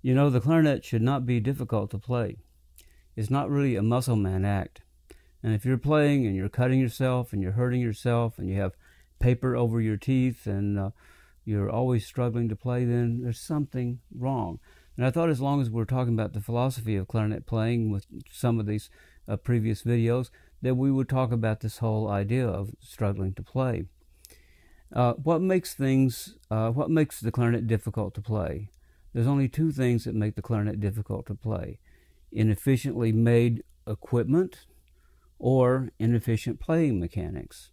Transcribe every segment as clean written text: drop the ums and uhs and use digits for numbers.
You know, the clarinet should not be difficult to play. It's not really a muscle man act. And if you're playing and you're cutting yourself and you're hurting yourself and you have paper over your teeth and you're always struggling to play, then there's something wrong. And I thought as long as we're talking about the philosophy of clarinet playing with some of these previous videos, that we would talk about this whole idea of struggling to play. What makes the clarinet difficult to play? There's only two things that make the clarinet difficult to play: inefficiently made equipment or inefficient playing mechanics.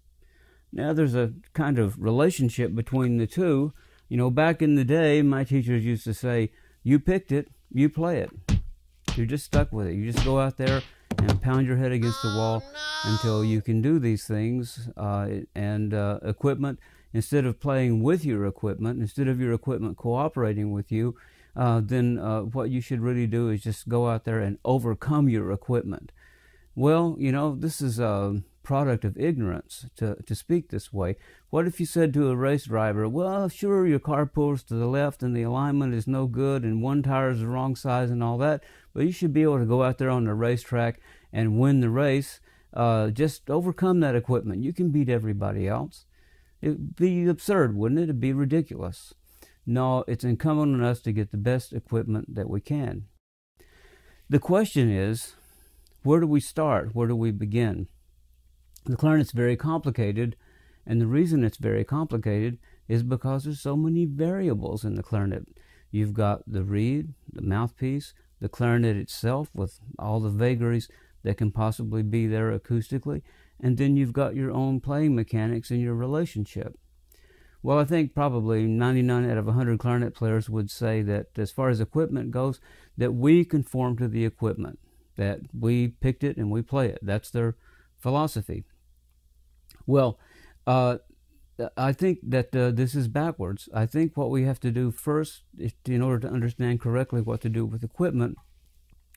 Now, there's a kind of relationship between the two. You know, back in the day, my teachers used to say, you picked it, you play it. You're just stuck with it. You just go out there and pound your head against the wall until you can do these things. Equipment, instead of playing with your equipment, instead of your equipment cooperating with you, then what you should really do is just go out there and overcome your equipment. Well, you know, this is a product of ignorance to speak this way. What if you said to a race driver, well, sure, your car pulls to the left and the alignment is no good and one tire is the wrong size and all that, but you should be able to go out there on the racetrack and win the race. Just overcome that equipment. You can beat everybody else. It'd be absurd, wouldn't it? It'd be ridiculous. No, it's incumbent on us to get the best equipment that we can. The question is, where do we start? Where do we begin? The clarinet's very complicated, and the reason it's very complicated is because there's so many variables in the clarinet. You've got the reed, the mouthpiece, the clarinet itself with all the vagaries that can possibly be there acoustically, and then you've got your own playing mechanics and your relationship. Well, I think probably 99 out of 100 clarinet players would say that as far as equipment goes, that we conform to the equipment, that we picked it and we play it. That's their philosophy. Well, I think that this is backwards. I think what we have to do first, in order to understand correctly what to do with equipment,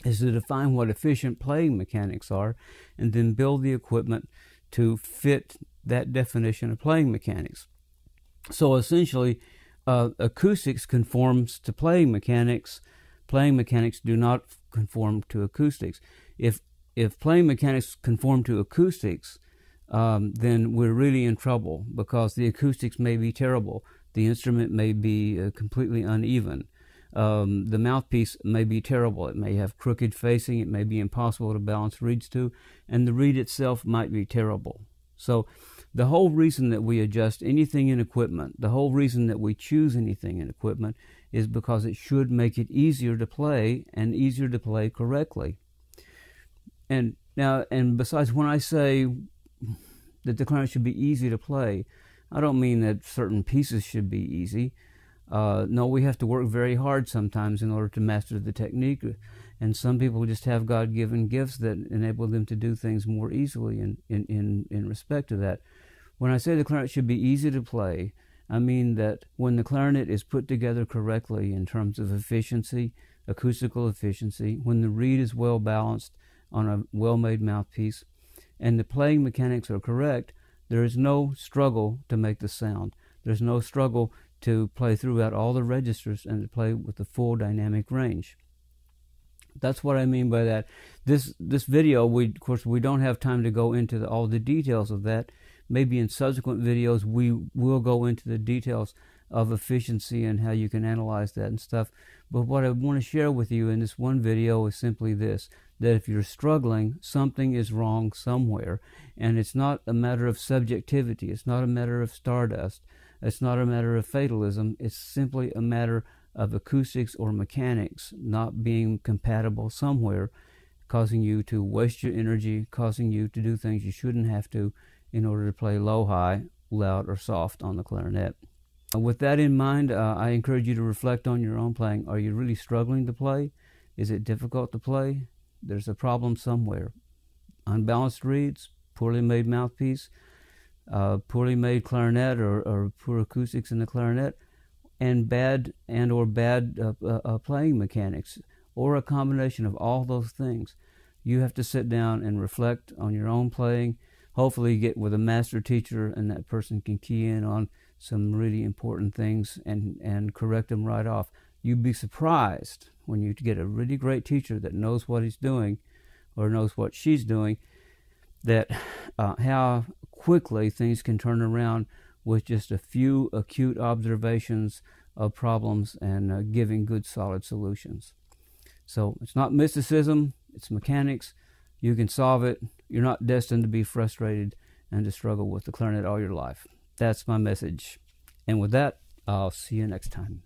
is to define what efficient playing mechanics are, and then build the equipment to fit that definition of playing mechanics. So essentially, acoustics conforms to playing mechanics. Playing mechanics do not conform to acoustics. If playing mechanics conform to acoustics, then we're really in trouble, because the acoustics may be terrible. The instrument may be completely uneven. The mouthpiece may be terrible. It may have crooked facing. It may be impossible to balance reeds to, and the reed itself might be terrible. So the whole reason that we adjust anything in equipment, the whole reason that we choose anything in equipment, is because it should make it easier to play, and easier to play correctly. And besides, when I say that the clarinet should be easy to play, I don't mean that certain pieces should be easy. No, we have to work very hard sometimes in order to master the technique, and some people just have God-given gifts that enable them to do things more easily in respect to that. When I say the clarinet should be easy to play, I mean that when the clarinet is put together correctly in terms of efficiency, acoustical efficiency, when the reed is well balanced on a well-made mouthpiece, and the playing mechanics are correct, there is no struggle to make the sound. There's no struggle to play throughout all the registers and to play with the full dynamic range. That's what I mean by that. This video, of course, we don't have time to go into all the details of that. Maybe in subsequent videos we will go into the details of efficiency and how you can analyze that and stuff. But what I want to share with you in this one video is simply this: that if you're struggling, something is wrong somewhere. And it's not a matter of subjectivity. It's not a matter of stardust. It's not a matter of fatalism. It's simply a matter of acoustics or mechanics not being compatible somewhere, causing you to waste your energy, causing you to do things you shouldn't have to in order to play low, high, loud, or soft on the clarinet. With that in mind, I encourage you to reflect on your own playing. Are you really struggling to play? Is it difficult to play? There's a problem somewhere. Unbalanced reeds, poorly made mouthpiece, poorly made clarinet or poor acoustics in the clarinet, and bad playing mechanics, or a combination of all those things. You have to sit down and reflect on your own playing. Hopefully get with a master teacher, and that person can key in on some really important things and correct them right off. You'd be surprised when you get a really great teacher that knows what he's doing or knows what she's doing, that how quickly things can turn around with just a few acute observations of problems and giving good solid solutions. So it's not mysticism, it's mechanics. You can solve it. You're not destined to be frustrated and to struggle with the clarinet all your life. That's my message. And with that, I'll see you next time.